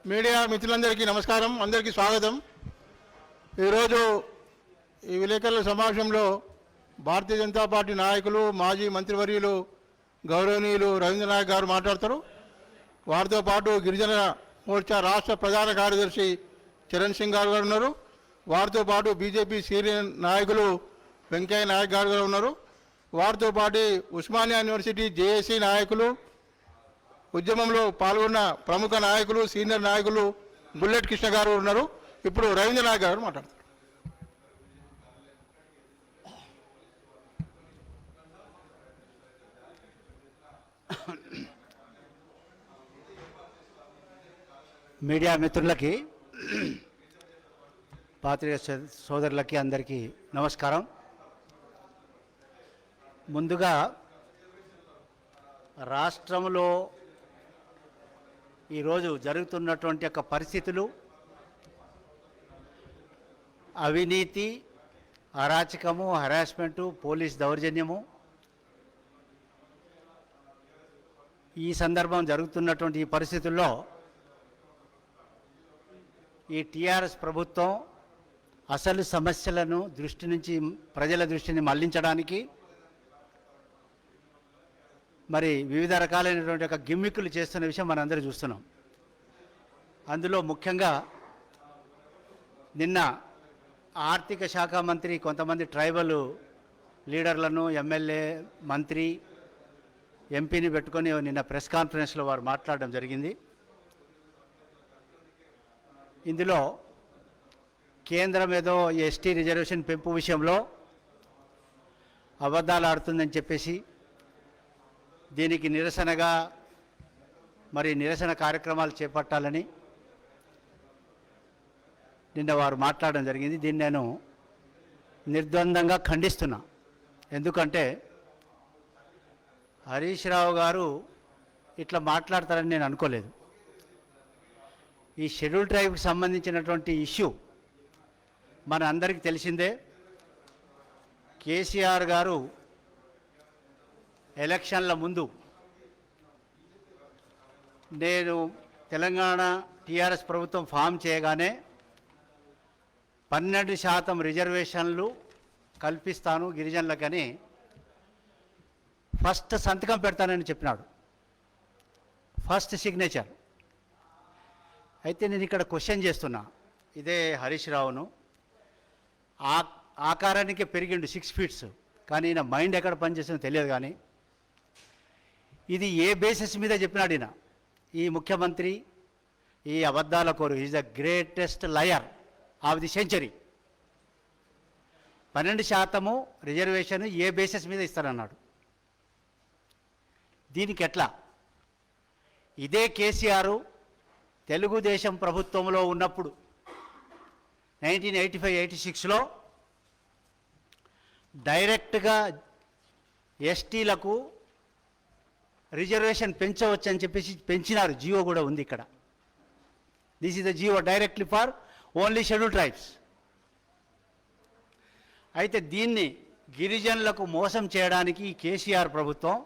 Media మిత్రులందరికీ నమస్కారం, అందరికీ స్వాగతం. ఈరోజు ఈ విలేకరుల సమావేశంలో భారతీయ జనతా పార్టీ నాయకులు, మాజీ మంత్రివర్యులు గౌరవనీయులు రవీంద్రనాయక్ గారు మాట్లాడతారు. వారితో పాటు గిరిజన మోర్చా రాష్ట్ర ప్రధాన కార్యదర్శి చరణ్ సింగ్ గారు ఉన్నారు. వారితో పాటు బీజేపీ సీనియర్ నాయకులు వెంకయ్య నాయక్ గారు ఉన్నారు. వారితో పాటు ఉస్మానియా యూనివర్సిటీ జేఏసీ నాయకులు, ఉద్యమంలో పాల్గొన్న ప్రముఖ నాయకులు, సీనియర్ నాయకులు బుల్లెట్ కృష్ణ గారు ఉన్నారు. ఇప్పుడు రవీంద్ర నాయక్ గారు మాట్లాడతారు. మీడియా మిత్రులకి, పాత్రిక సోదరులకి అందరికీ నమస్కారం. ముందుగా రాష్ట్రంలో ఈరోజు జరుగుతున్నటువంటి యొక్క పరిస్థితులు, అవినీతి, అరాచకము, హరాస్మెంటు, పోలీస్ దౌర్జన్యము, ఈ సందర్భం జరుగుతున్నటువంటి ఈ పరిస్థితుల్లో ఈ టీఆర్ఎస్ ప్రభుత్వం అసలు సమస్యలను ప్రజల దృష్టిని మళ్లించడానికి మరి వివిధ రకాలైనటువంటి ఒక గిమ్మిక్కులు చేస్తున్న విషయం మనందరూ చూస్తున్నాం. అందులో ముఖ్యంగా నిన్న ఆర్థిక శాఖ మంత్రి కొంతమంది ట్రైబల్ లీడర్లను, ఎమ్మెల్యే, మంత్రి, ఎంపీని పెట్టుకొని నిన్న ప్రెస్ కాన్ఫరెన్స్లో వారు మాట్లాడడం జరిగింది. ఇందులో కేంద్రం ఏదో ఎస్టీ రిజర్వేషన్ పెంపు విషయంలో అబద్ధాలు ఆడుతుందని చెప్పేసి దీనికి నిరసనగా నిరసన కార్యక్రమాలు చేపట్టాలని నిన్న వారు మాట్లాడడం జరిగింది. దీన్ని నేను నిర్ద్వందంగా ఖండిస్తున్నా. ఎందుకంటే హరీష్ రావు గారు ఇట్లా మాట్లాడతారని నేను అనుకోలేదు. ఈ షెడ్యూల్ ట్రైబ్కి సంబంధించినటువంటి ఇష్యూ మన అందరికీ తెలిసిందే. కేసీఆర్ గారు ఎలక్షన్ల ముందు నేను తెలంగాణ టీఆర్ఎస్ ప్రభుత్వం ఫామ్ చేయగానే 12% రిజర్వేషన్లు కల్పిస్తాను గిరిజనులకని ఫస్ట్ సంతకం పెడతానని చెప్పినాడు, ఫస్ట్ సిగ్నేచర్. అయితే నేను ఇక్కడ క్వశ్చన్ చేస్తున్నా ఇదే హరీష్ రావును. ఆకారానికే పెరిగిండు 6 ఫీట్స్, కానీ ఈయన మైండ్ ఎక్కడ పనిచేస్తుందో తెలియదు. కానీ ఇది ఏ బేసిస్ మీద చెప్పినాడు ఈయన? ఈ ముఖ్యమంత్రి, ఈ అబద్ధాల కోరు, is the greatest liar of the century. 12% reservation A basis మీద ఇస్తారన్నాడు? దీనికి ఎట్లా? ఇదే కేసీఆర్ తెలుగుదేశం ప్రభుత్వంలో ఉన్నప్పుడు 1985-86లో డైరెక్ట్గా ఎస్టీలకు రిజర్వేషన్ పెంచవచ్చని చెప్పేసి పెంచినారు. జియో కూడా ఉంది ఇక్కడ. This is the GO directly for only schedule tribes. అయితే దీన్ని గిరిజనులకు మోసం చేయడానికి కేసీఆర్ ప్రభుత్వం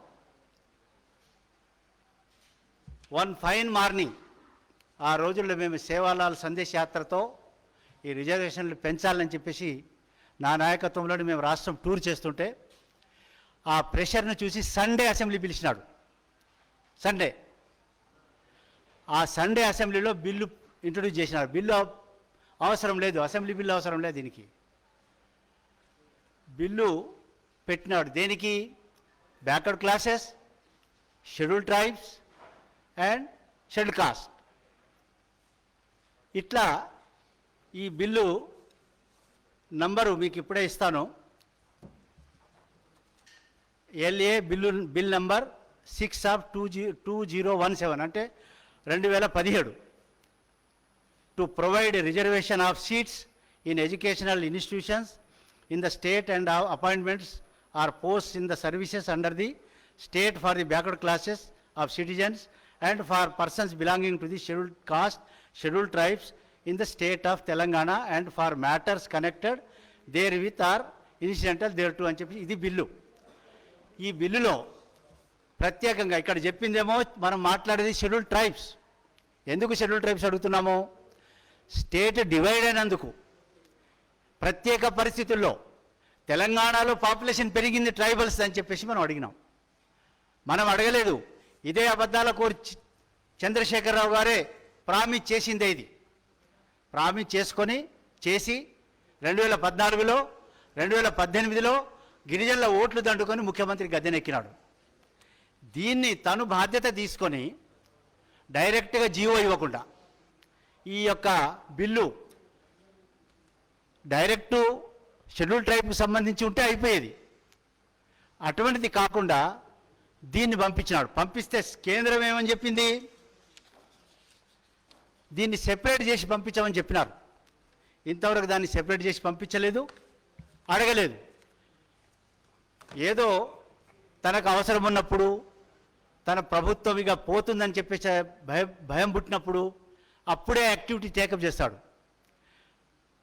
వన్ ఫైన్ మార్నింగ్, ఆ రోజుల్లో మేము సేవాలాల్ సందేశ్ యాత్రతో ఈ రిజర్వేషన్లు పెంచాలని చెప్పేసి నా నాయకత్వంలో మేము రాష్ట్రం టూర్ చేస్తుంటే ఆ ప్రెషర్ను చూసి సండే అసెంబ్లీ పిలిచినాడు. ఆ సండే అసెంబ్లీలో బిల్లు ఇంట్రొడ్యూస్ చేసినాడు. బిల్లు అవసరం లేదు, అసెంబ్లీ బిల్లు అవసరం లేదు. దీనికి బిల్లు పెట్టినాడు. దేనికి? Backward classes, schedule tribes and schedule caste. ఇట్లా ఈ బిల్లు నంబరు మీకు ఇప్పుడే ఇస్తాను. LA బిల్ నంబర్ 6/2017 అంటే 2017 to provide reservation of seats in educational institutions in the state and appointments or posts in the services under the state for the backward classes of citizens and for persons belonging to the scheduled caste, scheduled tribes in the state of Telangana and for matters connected therewith or incidental thereto అని చెప్పి ఇది bill. ఈ బిల్లులో ప్రత్యేకంగా ఇక్కడ చెప్పిందేమో మనం మాట్లాడేది schedule tribes. ఎందుకు షెడ్యూల్ ట్రైబ్స్ అడుగుతున్నాము? స్టేట్ డివైడ్ అయినందుకు ప్రత్యేక పరిస్థితుల్లో తెలంగాణలో పాపులేషన్ పెరిగింది ట్రైబల్స్ అని చెప్పేసి మనం అడిగినాం. మనం అడగలేదు. ఇదే అబద్ధాల కోరి చంద్రశేఖరరావు గారే ప్రామిస్ చేసిందే. ఇది ప్రామిస్ చేసి 2014లో 2018లో గిరిజనుల ఓట్లు దండుకొని ముఖ్యమంత్రి గద్దెనెక్కినాడు. దీన్ని తను బాధ్యత తీసుకొని డైరెక్ట్గా జీవో ఇవ్వకుండా ఈ యొక్క బిల్లు డైరెక్టు షెడ్యూల్ ట్రైబ్కి సంబంధించి ఉంటే అయిపోయేది. అటువంటిది కాకుండా దీన్ని పంపించినాడు. పంపిస్తే కేంద్రం ఏమని చెప్పింది? దీన్ని సెపరేట్ చేసి పంపించామని చెప్పినారు. ఇంతవరకు దాన్ని సెపరేట్ చేసి పంపించలేదు, అడగలేదు. ఏదో తనకు అవసరం ఉన్నప్పుడు, తన ప్రభుత్వం ఇక పోతుందని చెప్పేసి భయం పుట్టినప్పుడు అప్పుడే యాక్టివిటీ టేకప్ చేస్తాడు.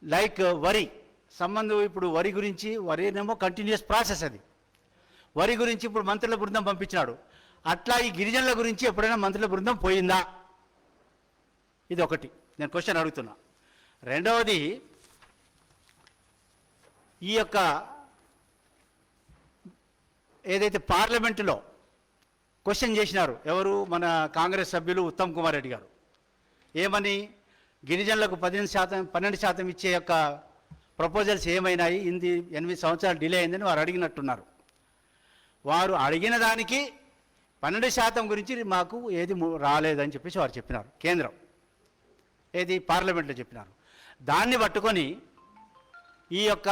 లైక్ వరి సంబంధం. ఇప్పుడు వరి గురించి, వరినేమో కంటిన్యూస్ ప్రాసెస్ అది. వరి గురించి ఇప్పుడు మంత్రుల బృందం పంపించినాడు. అట్లా ఈ గిరిజనుల గురించి ఎప్పుడైనా మంత్రుల బృందం పోయిందా? ఇది ఒకటి నేను క్వశ్చన్ అడుగుతున్నా. రెండవది, ఈ యొక్క ఏదైతే పార్లమెంటులో క్వశ్చన్ చేసినారు ఎవరు? మన కాంగ్రెస్ సభ్యులు ఉత్తమ్ కుమార్ రెడ్డి గారు. ఏమని? గిరిజనులకు 12% ఇచ్చే యొక్క ప్రపోజల్స్ ఏమైనాయి? 8 సంవత్సరాలు డిలే అయిందని వారు అడిగినట్టున్నారు. వారు అడిగిన దానికి 12% గురించి మాకు ఏది రాలేదని చెప్పేసి వారు చెప్పినారు. కేంద్రం ఏది పార్లమెంట్లో చెప్పినారు. దాన్ని పట్టుకొని ఈ యొక్క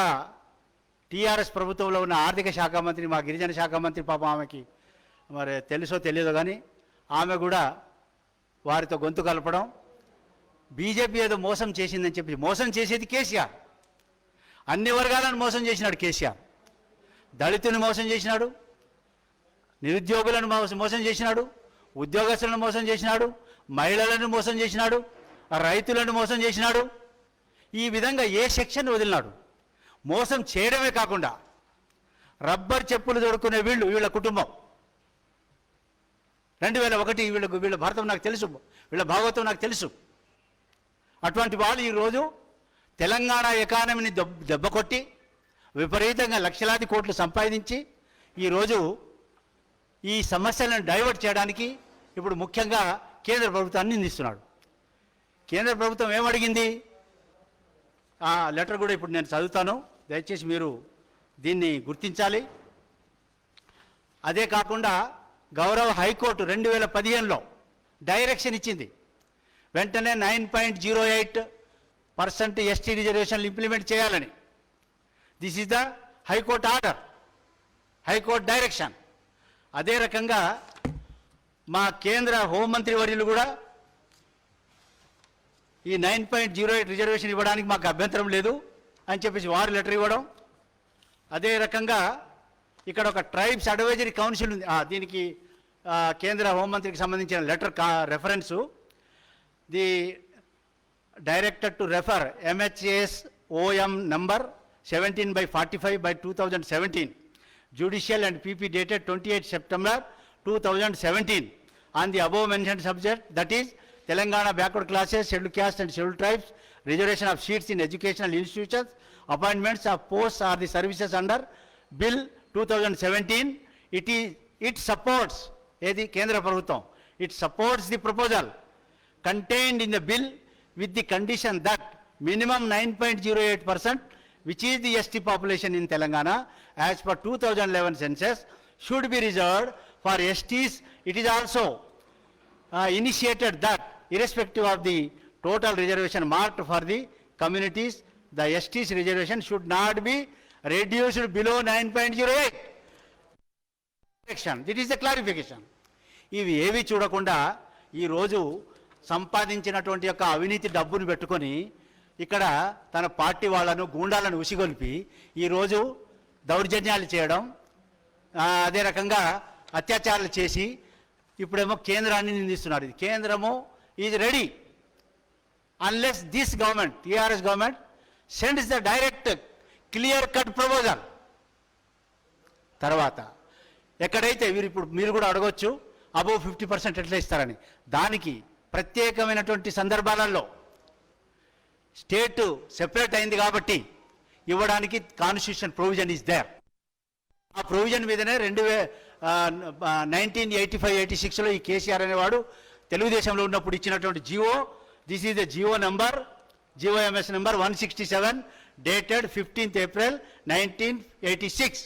టీఆర్ఎస్ ప్రభుత్వంలో ఉన్న ఆర్థిక శాఖ మంత్రి, మా గిరిజన శాఖ మంత్రి, పాపం ఆమెకి మరి తెలుసో తెలియదో కానీ ఆమె కూడా వారితో గొంతు కలపడం, బీజేపీ ఏదో మోసం చేసిందని చెప్పి, మోసం చేసేది కేసీఆర్. అన్ని వర్గాలను మోసం చేసినాడు కేసీఆర్. దళితులను మోసం చేసినాడు, నిరుద్యోగులను మోసం చేసినాడు, ఉద్యోగస్తులను మోసం చేసినాడు, మహిళలను మోసం చేసినాడు, రైతులను మోసం చేసినాడు. ఈ విధంగా ఏ సెక్షన్ వదిలినాడు? మోసం చేయడమే కాకుండా రబ్బర్ చెప్పులు తొడుక్కునే వీళ్ళ కుటుంబం 2001 వీళ్ళ భారతం నాకు తెలుసు, వీళ్ళ భాగవతం నాకు తెలుసు. అటువంటి వాళ్ళు ఈరోజు తెలంగాణ ఎకానమీని దెబ్బకొట్టి విపరీతంగా లక్షలాది కోట్లు సంపాదించి ఈరోజు ఈ సమస్యలను డైవర్ట్ చేయడానికి ఇప్పుడు ముఖ్యంగా కేంద్ర ప్రభుత్వాన్ని నిందిస్తున్నాడు. కేంద్ర ప్రభుత్వం ఏమడిగింది? ఆ లెటర్ కూడా ఇప్పుడు నేను చదువుతాను, దయచేసి మీరు దీన్ని గుర్తించాలి. అదే కాకుండా గౌరవ హైకోర్టు 2015లో డైరెక్షన్ ఇచ్చింది. వెంటనే 9.08% ఎస్టీ రిజర్వేషన్లు ఇంప్లిమెంట్ చేయాలని. This is the high court order, high court direction. అదే రకంగా మా కేంద్ర హోంమంత్రి వర్యులు కూడా ఈ 9.08 రిజర్వేషన్ ఇవ్వడానికి మాకు అభ్యంతరం లేదు అని చెప్పేసి వారు లెటర్ ఇవ్వడం. అదే రకంగా ఇక్కడ ఒక ట్రైబ్స్ అడ్వైజరీ కౌన్సిల్ ఉంది. దీనికి కేంద్ర హోంమంత్రికి సంబంధించిన letter reference. The director to refer MHAS OM number 17/45/2017 judicial and PP dated 28 September 2017 on the above mentioned subject, that is Telangana backward classes, scheduled caste and scheduled tribes, reservation of seats in educational institutions, appointments of posts or the services under Bill 2017. It supports Kendra Prabhutvam. It supports the proposal contained in the bill with the condition that minimum 9.08%, which is the ST population in Telangana as per 2011 census, should be reserved for STs. It is also initiated that irrespective of the total reservation marked for the communities, the STs reservation should not be reduced below 9.08. This is the clarification. ఇవి ఏవి చూడకుండా ఈరోజు సంపాదించినటువంటి యొక్క అవినీతి డబ్బును పెట్టుకొని ఇక్కడ తన పార్టీ వాళ్ళను గూండాలను ఉసిగొల్పి ఈరోజు దౌర్జన్యాలు చేయడం, అదే రకంగా అత్యాచారాలు చేసి ఇప్పుడేమో కేంద్రాన్ని నిందిస్తున్నారు. ఇది కేంద్రము is ready unless this government, TRS government sends the direct clear cut proposal. తర్వాత ఎక్కడైతే మీరు కూడా అడగొచ్చు అబోవ్ 50% ఎట్లా ఇస్తారని. దానికి ప్రత్యేకమైనటువంటి సందర్భాలలో స్టేట్ సెపరేట్ అయింది కాబట్టి ఇవ్వడానికి కాన్స్టిట్యూషన్ ప్రొవిజన్ ఈజ్ దేర్. ఆ ప్రొవిజన్ మీదనే 1985-86లో ఈ కేసీఆర్ అనేవాడు తెలుగుదేశంలో ఉన్నప్పుడు ఇచ్చినటువంటి GO. This is the GO number, GO MS number 167 dated 15th April 1986.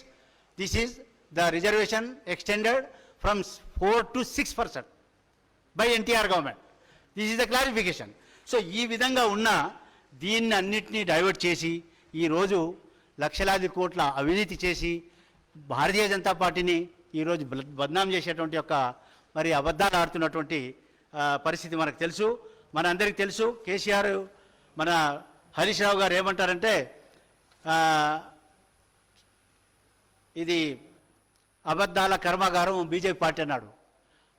This is the reservation extended from 4 to 6% by NTR government. This is the clarification. So ఈ విధంగా ఉన్న దీన్ని అన్నిటినీ డైవర్ట్ చేసి ఈరోజు లక్షలాది కోట్ల అవినీతి చేసి భారతీయ జనతా పార్టీని ఈరోజు బద్నాం చేసేటువంటి యొక్క మరి అబద్ధాలు ఆడుతున్నటువంటి పరిస్థితి మనకు తెలుసు, మన అందరికీ తెలుసు. కేసీఆర్ మన హరీష్ రావు గారు ఏమంటారంటే ఇది అబద్ధాల కర్మాగారం బీజేపీ పార్టీ అన్నాడు.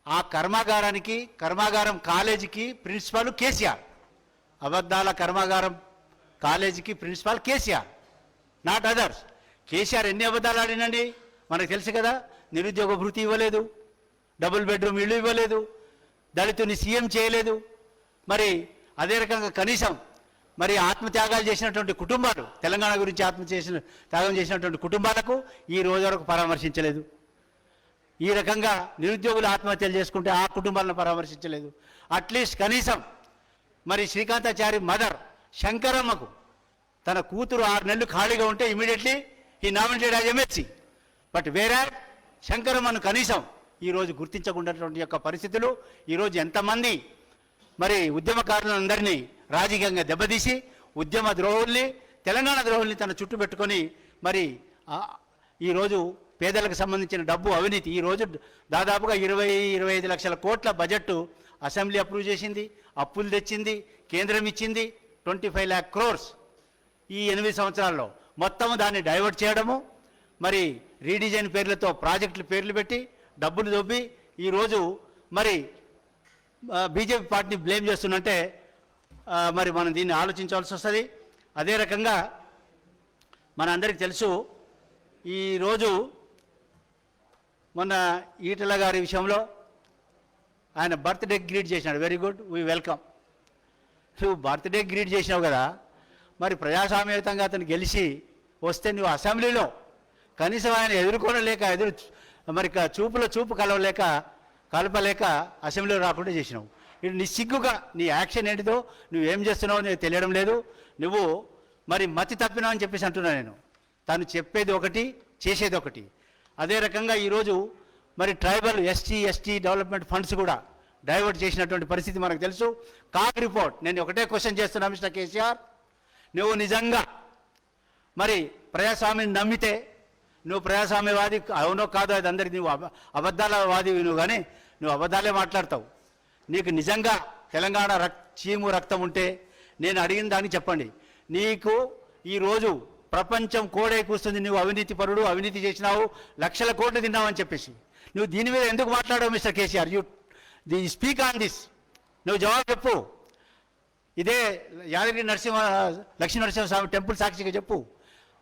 ఆ కర్మాగారం కాలేజీకి ప్రిన్సిపాల్ కేసీఆర్. అబద్ధాల కర్మాగారం కాలేజీకి principal KCR, not others. KCR ఎన్ని అబద్ధాలు ఆడినండి మనకు తెలుసు కదా. నిరుద్యోగ భృతి ఇవ్వలేదు, డబుల్ బెడ్రూమ్ ఇల్లు ఇవ్వలేదు, దళితుని సీఎం చేయలేదు. మరి అదే రకంగా కనీసం మరి ఆత్మత్యాగాలు చేసినటువంటి కుటుంబాలు, తెలంగాణ గురించి త్యాగం చేసినటువంటి కుటుంబాలకు ఈ రోజు వరకు పరామర్శించలేదు. ఈ రకంగా నిరుద్యోగులు ఆత్మహత్యలు చేసుకుంటే ఆ కుటుంబాలను పరామర్శించలేదు. అట్లీస్ట్ కనీసం మరి శ్రీకాంతాచారి మదర్ శంకరమ్మకు తన కూతురు 6 నెలలు ఖాళీగా ఉంటే ఇమీడియట్లీ ఈ నామినేటెడ్ యాజ్ ఎమ్మెల్సీ. బట్ వేరే శంకరమ్మను కనీసం ఈరోజు గుర్తించకుండాటువంటి యొక్క పరిస్థితులు. ఈరోజు ఎంతమంది మరి ఉద్యమకారులందరినీ రాజకీయంగా దెబ్బతీసి ఉద్యమ ద్రోహుల్ని, తెలంగాణ ద్రోహుల్ని తన చుట్టూ పెట్టుకొని మరి ఈరోజు పేదలకు సంబంధించిన డబ్బు అవినీతి. ఈరోజు దాదాపుగా 20-25 లక్షల కోట్ల బడ్జెట్ అసెంబ్లీ అప్రూవ్ చేసింది, అప్పులు తెచ్చింది, కేంద్రం ఇచ్చింది 25 lakh crores ఈ 8 సంవత్సరాల్లో. మొత్తం దాన్ని డైవర్ట్ చేయడము, మరి రీడిజైన్ పేర్లతో ప్రాజెక్టుల పేర్లు పెట్టి డబ్బులు దొబ్బి ఈరోజు మరి బీజేపీ పార్టీని బ్లేమ్ చేస్తున్నంటే మరి మనం దీన్ని ఆలోచించాల్సి వస్తుంది. అదే రకంగా మన అందరికీ తెలుసు, ఈరోజు మొన్న ఈటల గారి విషయంలో ఆయన బర్త్డే గ్రీట్ చేసినాడు. Very good, we welcome. నువ్వు బర్త్డే గ్రీట్ చేసినావు కదా, మరి ప్రజాస్వామ్యయుతంగా అతను గెలిచి వస్తే నువ్వు అసెంబ్లీలో కనీసం ఆయన ఎదుర్కొనలేక మరి చూపు కలపలేక అసెంబ్లీలో రాకుండా చేసినావు. ఇది నిస్సిగ్గుగా నీ యాక్షన్ ఏంటిదో, నువ్వేం చేస్తున్నావో నీకు తెలియడం లేదు. నువ్వు మరి మతి తప్పినావు అని చెప్పేసి అంటున్నా నేను. తను చెప్పేది ఒకటి, చేసేది ఒకటి. అదే రకంగా ఈరోజు మరి ట్రైబల్ ఎస్టీ డెవలప్మెంట్ ఫండ్స్ కూడా డైవర్ట్ చేసినటువంటి పరిస్థితి మనకు తెలుసు. CAG report. నేను ఒకటే క్వశ్చన్ చేస్తున్నా మిస్టర్ కేసీఆర్, నువ్వు నిజంగా మరి ప్రజాస్వామ్యం నమ్మితే, నువ్వు ప్రజాస్వామ్యవాది అవునో కాదో అది అందరికీ, నువ్వు అబద్ధాల వాదివి నువ్వు, కానీ నువ్వు అబద్ధాలే మాట్లాడతావు. నీకు నిజంగా తెలంగాణ చీము రక్తం ఉంటే నేను అడిగిన దాన్ని చెప్పండి. నీకు ఈరోజు ప్రపంచం కోడే కూస్తుంది, నువ్వు అవినీతి పరుడు, అవినీతి చేసినావు, లక్షల కోట్లు తిన్నావని చెప్పేసి. నువ్వు దీని మీద ఎందుకు మాట్లాడావు mister KCR? You speak on this. నువ్వు జవాబు చెప్పు. ఇదే యాదగిరి లక్ష్మీ నరసింహస్వామి టెంపుల్ సాక్షిగా చెప్పు.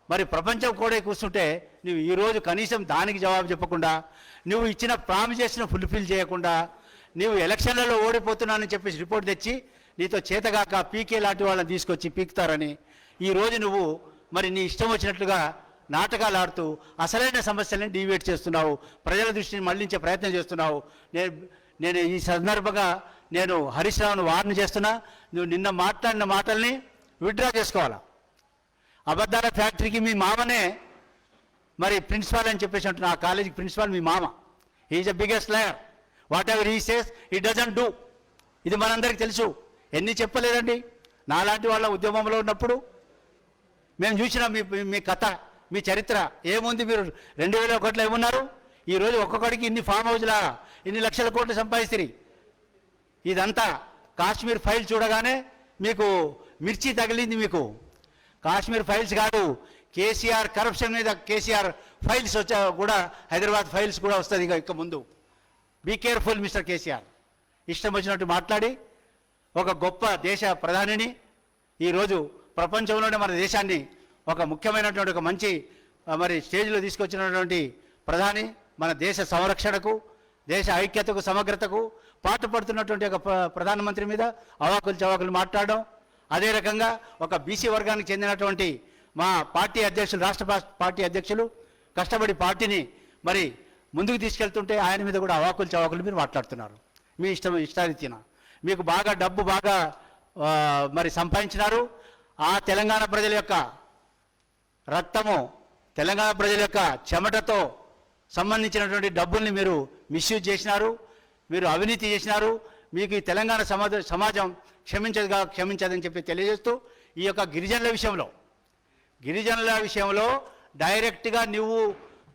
మరి ప్రపంచం కోడే కూర్చుంటే నువ్వు ఈరోజు కనీసం దానికి జవాబు చెప్పకుండా, నువ్వు ఇచ్చిన ప్రామిసెస్ను ఫుల్ఫిల్ చేయకుండా, నువ్వు ఎలక్షన్లలో ఓడిపోతున్నానని చెప్పేసి రిపోర్ట్ తెచ్చి నీతో చేతగాక పీకే లాంటి వాళ్ళని తీసుకొచ్చి పీకుతారని ఈరోజు నువ్వు మరి నీ ఇష్టం వచ్చినట్లుగా నాటకాలు ఆడుతూ అసలైన సమస్యలను డీవియేట్ చేస్తున్నావు, ప్రజల దృష్టిని మళ్లించే ప్రయత్నం చేస్తున్నావు. నేను ఈ సందర్భంగా నేను హరీష్ రావును వార్న్ చేస్తున్నా, నువ్వు నిన్న మాట్లాడిన మాటల్ని విత్డ్రా చేసుకోవాలా. అబద్ధాల ఫ్యాక్టరీకి మీ మామనే మరి ప్రిన్సిపాల్ అని చెప్పేసి అంటున్నా. ఆ కాలేజీకి ప్రిన్సిపాల్ మీ మామ. He is the biggest liar. Whatever he says he doesn't do. ఇది మనందరికీ తెలుసు. ఎన్ని చెప్పలేదండి నాలాంటి వాళ్ళ ఉద్యమంలో ఉన్నప్పుడు. మేము చూసిన మీ కథ, మీ చరిత్ర ఏముంది. మీరు 2001లో ఏమున్నారు, ఈరోజు ఒక్కొక్కడికి ఇన్ని ఫామ్ హౌస్లా ఇన్ని లక్షల కోట్లు సంపాదిస్తారు. ఇదంతా కాశ్మీర్ ఫైల్ చూడగానే మీకు మిర్చి తగిలింది. మీకు కాశ్మీర్ ఫైల్స్ కాదు, కేసీఆర్ కరప్షన్ మీద కేసీఆర్ ఫైల్స్ వచ్చా కూడా, హైదరాబాద్ ఫైల్స్ కూడా వస్తుంది ఇక ముందు. Be careful mister KCR. ఇష్టం వచ్చినట్టు మాట్లాడి ఒక గొప్ప దేశ ప్రధానిని ఈరోజు ప్రపంచంలోనే మన దేశాన్ని ఒక ముఖ్యమైనటువంటి ఒక మంచి మరి స్టేజ్లో తీసుకొచ్చినటువంటి ప్రధాని మన దేశ సంరక్షణకు, దేశ ఐక్యతకు, సమగ్రతకు, పాటు పడుతున్నటువంటి ఒక ప్రధానమంత్రి మీద అవాకులు చవాకులు మాట్లాడడం, అదే రకంగా ఒక బీసీ వర్గానికి చెందినటువంటి మా పార్టీ అధ్యక్షులు, రాష్ట్ర పార్టీ అధ్యక్షులు కష్టపడి పార్టీని మరి ముందుకు తీసుకెళ్తుంటే ఆయన మీద కూడా అవాకులు చవాకులు మీరు మాట్లాడుతున్నారు. మీ ఇష్టారీత్యన మీకు బాగా డబ్బు బాగా మరి సంపాదించినారు. ఆ తెలంగాణ ప్రజల యొక్క రక్తము, తెలంగాణ ప్రజల యొక్క చెమటతో సంబంధించినటువంటి డబ్బుల్ని మీరు మిస్యూజ్ చేసినారు, మీరు అవినీతి చేసినారు. మీకు ఈ తెలంగాణ సమాజం క్షమించదని చెప్పి తెలియజేస్తూ, ఈ యొక్క గిరిజనుల విషయంలో డైరెక్ట్గా నువ్వు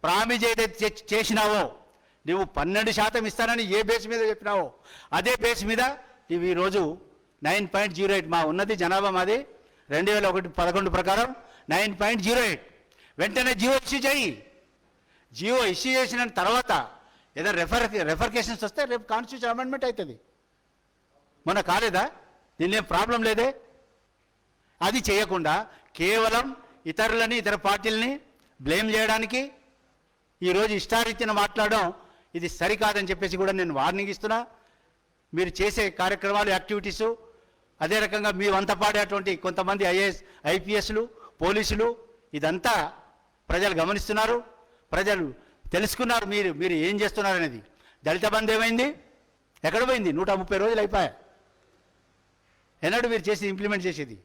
ప్రామిస్ ఏదైతే చేసినావో, నువ్వు 12% ఇస్తానని ఏ బేస్ మీద చెప్పినావో అదే బేస్ మీద నువ్వు ఈరోజు 9.08, మా ఉన్నది జనాభా మాది 2011 ప్రకారం 9.08, వెంటనే జియో ఇష్యూ చేయి. జియో ఇష్యూ చేసిన తర్వాత ఏదైనా రెఫర్కేషన్స్ వస్తే రేపు కాన్స్టిట్యూషన్ అమెండ్మెంట్ అవుతుంది. మొన్న కాలేదా? దీనిలో ఏం ప్రాబ్లం లేదే. అది చేయకుండా కేవలం ఇతర పార్టీలని బ్లేమ్ చేయడానికి ఈరోజు ఇష్టారీత్యన మాట్లాడడం ఇది సరికాదని చెప్పేసి కూడా నేను వార్నింగ్ ఇస్తున్నా. మీరు చేసే కార్యక్రమాలు, యాక్టివిటీసు, అదే రకంగా మీ వంత పాడేటువంటి కొంతమంది ఐఏఎస్ ఐపీఎస్లు, పోలీసులు, ఇదంతా ప్రజలు గమనిస్తున్నారు, ప్రజలు తెలుసుకున్నారు మీరు ఏం చేస్తున్నారు అనేది. దళిత బంధు ఏమైంది? ఎక్కడ పోయింది? 130 రోజులు అయిపోయాయి. ఎన్నడూ మీరు ఇంప్లిమెంట్ చేసేది.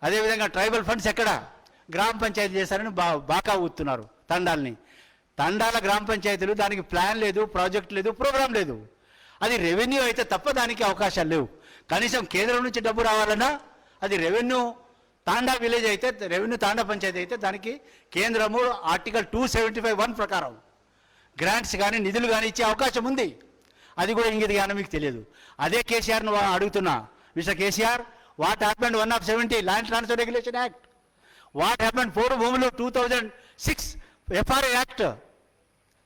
అదేవిధంగా ట్రైబల్ ఫండ్స్ ఎక్కడ? గ్రామ పంచాయతీ చేశారని బాగా ఊతున్నారు తండాల గ్రామ పంచాయతీలు. దానికి ప్లాన్ లేదు, ప్రాజెక్ట్ లేదు, ప్రోగ్రాం లేదు. అది రెవెన్యూ అయితే తప్ప దానికి అవకాశాలు లేవు. కనీసం కేంద్రం నుంచి డబ్బు రావాలన్నా అది రెవెన్యూ తాండా విలేజ్ అయితే, రెవెన్యూ తాండా పంచాయతీ అయితే దానికి కేంద్రము ఆర్టికల్ 275(1) ప్రకారం గ్రాంట్స్ కానీ నిధులు కానీ ఇచ్చే అవకాశం ఉంది. అది కూడా ఇంగిది కానీ మీకు తెలియదు. అదే కేసీఆర్ను అడుగుతున్నా, mister KCR, what happened 170 land transfer regulation act? What happened పోడు భూములు 2006 ఎఫ్ఆర్ఏ యాక్ట్?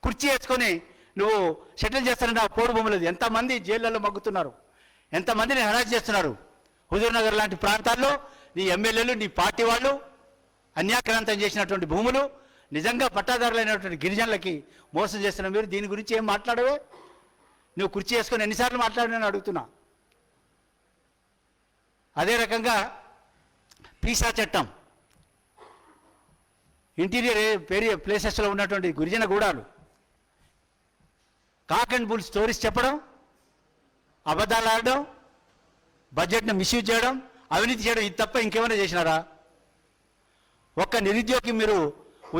కుర్చీ వేసుకొని నువ్వు సెటిల్ చేస్తానంటే ఆ పోడు భూములు ఎంతమంది జైళ్ళల్లో మగ్గుతున్నారు, ఎంతమందిని హెరాస్ చేస్తున్నారు. హుజూర్ నగర్ లాంటి ప్రాంతాల్లో నీ ఎమ్మెల్యేలు, నీ పార్టీ వాళ్ళు అన్యాక్రాంతం చేసినటువంటి భూములు నిజంగా పట్టాదారులైనటువంటి గిరిజనులకి మోసం చేస్తున్న మీరు దీని గురించి ఏం మాట్లాడవే? నువ్వు కుర్చీ వేసుకొని ఎన్నిసార్లు మాట్లాడినని అడుగుతున్నా. అదే రకంగా పీసా చట్టం, ఇంటీరియర్ ప్లేసెస్లో ఉన్నటువంటి గిరిజన గూడాలు, కాక్ అండ్ బుల్ స్టోరీస్ చెప్పడం, అబద్ధాలు ఆడడం, బడ్జెట్ను మిస్యూజ్ చేయడం, అవినీతి చేయడం, ఇది తప్ప ఇంకేమైనా చేసినారా? ఒక్క నిరుద్యోగి మీరు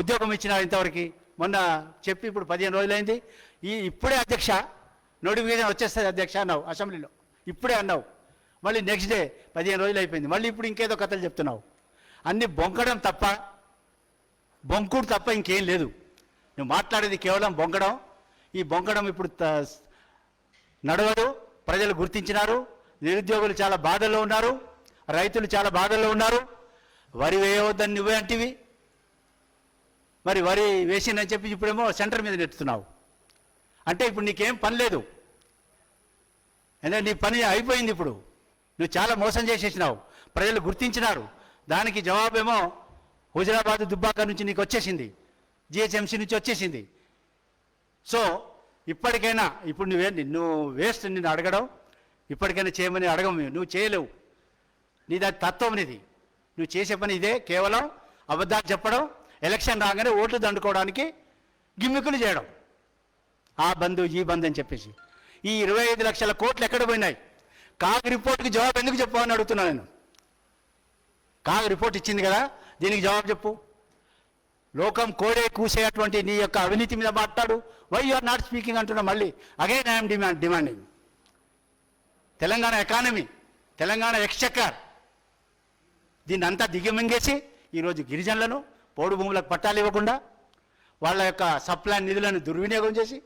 ఉద్యోగం ఇచ్చినారు ఇంతవరకు? మొన్న చెప్పి ఇప్పుడు 15 రోజులైంది. ఇప్పుడే అధ్యక్ష నోటిఫికేషన్ వచ్చేస్తుంది అధ్యక్ష అన్నావు అసెంబ్లీలో, ఇప్పుడే అన్నావు. మళ్ళీ నెక్స్ట్ డే 15 రోజులు అయిపోయింది, మళ్ళీ ఇప్పుడు ఇంకేదో కథలు చెప్తున్నావు. అన్నీ బొంకడం తప్ప, బొంకుడు తప్ప ఇంకేం లేదు. నువ్వు మాట్లాడేది కేవలం బొంకడం. ఈ బొంకడం ఇప్పుడు నడవదు. ప్రజలు గుర్తించినారు. నిరుద్యోగులు చాలా బాధల్లో ఉన్నారు, రైతులు చాలా బాధల్లో ఉన్నారు. వరి వేయవద్దని నువ్వే అంటివి, మరి వరి వేసిందని చెప్పి ఇప్పుడేమో సెంటర్ మీద నెట్టుతున్నావు. అంటే ఇప్పుడు నీకేం పని లేదు, ఎందుకంటే నీ పని అయిపోయింది. ఇప్పుడు నువ్వు చాలా మోసం చేసేసినావు, ప్రజలు గుర్తించినారు. దానికి జవాబేమో హుజరాబాద్, దుబ్బాక నుంచి నీకు వచ్చేసింది, జిహెచ్ఎంసీ నుంచి వచ్చేసింది. సో ఇప్పటికైనా ఇప్పుడు నువ్వు వేస్ట్ నిన్ను అడగడం, ఇప్పటికైనా చేయమని అడగం. నువ్వు చేయలేవు, నీది తత్వం నీది. నువ్వు చేసే పని ఇదే, కేవలం అబద్ధాలు చెప్పడం, ఎలక్షన్ రాగానే ఓట్లు దండుకోవడానికి గిమ్మికులు చేయడం, ఆ బంధు ఈ బంధు అని చెప్పేసి. ఈ 25 లక్షల కోట్లు ఎక్కడ పోయినాయి? కాగ్ రిపోర్ట్కి జవాబు ఎందుకు చెప్పావని అడుగుతున్నాను నేను. కాగ్ రిపోర్ట్ ఇచ్చింది కదా, దీనికి జవాబు చెప్పు. లోకం కోడే కూసేటువంటి నీ యొక్క అవినీతి మీద మాట్లాడు. Why you are not speaking అంటున్నా. మళ్ళీ again I'm demanding Telangana economy, Telangana exchequer, దీన్ని అంతా దిగమింగేసి ఈరోజు గిరిజనులను పోడు భూములకు పట్టాలు ఇవ్వకుండా వాళ్ళ యొక్క సప్లాన్ నిధులను దుర్వినియోగం చేసి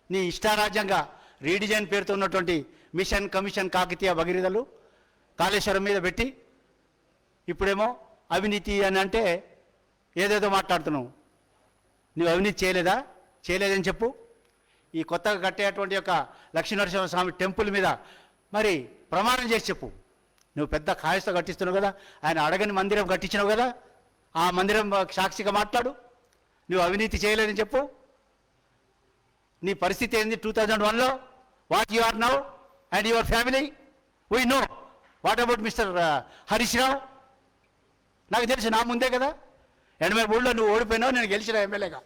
నీ ఇష్టారాజ్యంగా రీడిజైన్ పేరుతో ఉన్నటువంటి మిషన్, కమిషన్, కాకతీయ, భగీరథలు కాళేశ్వరం మీద పెట్టి ఇప్పుడేమో అవినీతి అని అంటే ఏదేదో మాట్లాడుతున్నావు. నువ్వు అవినీతి చేయలేదా? చేయలేదని చెప్పు. ఈ కొత్తగా కట్టేటువంటి యొక్క లక్ష్మీనరసింహస్వామి టెంపుల్ మీద మరి ప్రమాణం చేసి చెప్పు. నువ్వు పెద్ద ఖాయస్తో కట్టిస్తున్నావు కదా, ఆయన అడగని మందిరం కట్టించినావు కదా, ఆ మందిరం సాక్షిగా మాట్లాడు. నువ్వు అవినీతి చేయలేదని చెప్పు. నీ పరిస్థితి ఏంది 2001లో, what you are now and your family we know. What about mister Harish Rao? నాకు తెలుసు, నా ముందే కదా. 83లో నువ్వు ఓడిపోయినావు, నేను గెలిచిన ఎమ్మెల్యేగా.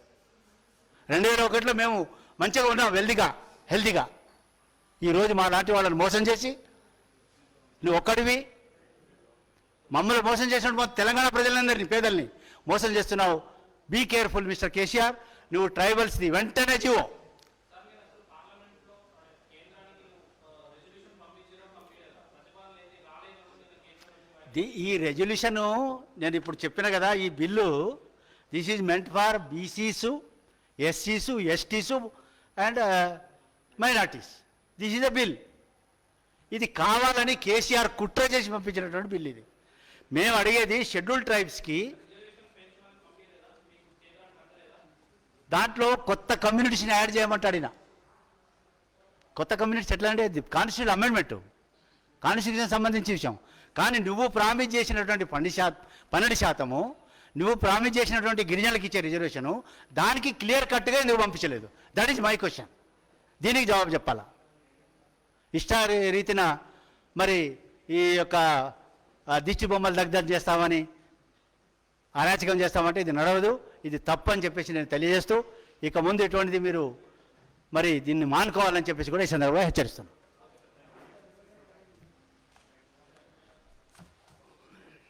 2001లో మేము మంచిగా ఉన్నాం, హెల్దీగా. ఈరోజు మా లాంటి వాళ్ళని మోసం చేసి నువ్వు ఒక్కడివి మమ్మల్ని మోసం చేసినట్టు మొత్తం తెలంగాణ ప్రజలందరినీ, పేదల్ని మోసం చేస్తున్నావు. Be careful mister KCR. నువ్వు ట్రైబల్స్ది వెంటనే జీవో. ఈ రెజల్యూషను నేను ఇప్పుడు చెప్పిన కదా, ఈ bill this is meant for BCs, ఎస్సీసు, STs and minorities. This is a bill. ఇది కావాలని కేసీఆర్ కుట్ర చేసి పంపించినటువంటి బిల్ ఇది. మేము అడిగేది షెడ్యూల్ ట్రైబ్స్కి, దాంట్లో కొత్త కమ్యూనిటీస్ని యాడ్ చేయమంటే అడిగిన. కొత్త కమ్యూనిటీస్ ఎట్లా అంటే కాన్స్టిట్యూషన్ అమెండ్మెంట్, కాన్స్టిట్యూషన్ సంబంధించిన విషయం. కానీ నువ్వు ప్రామిస్ చేసినటువంటి 12%, నువ్వు ప్రామిస్ చేసినటువంటి గిరిజనులకు ఇచ్చే రిజర్వేషను, దానికి క్లియర్ కట్గా నువ్వు పంపించలేదు. That is my question. దీనికి జవాబు చెప్పాలా? రీతిన మరి ఈ యొక్క దిష్టి బొమ్మలు దగ్ధం చేస్తామని, అరాచకం చేస్తామంటే ఇది నడవదు, ఇది తప్పు అని చెప్పేసి నేను తెలియజేస్తూ, ఇక ముందు ఎటువంటిది మీరు మరి దీన్ని మానుకోవాలని చెప్పేసి కూడా ఈ సందర్భంగా హెచ్చరిస్తున్నాను.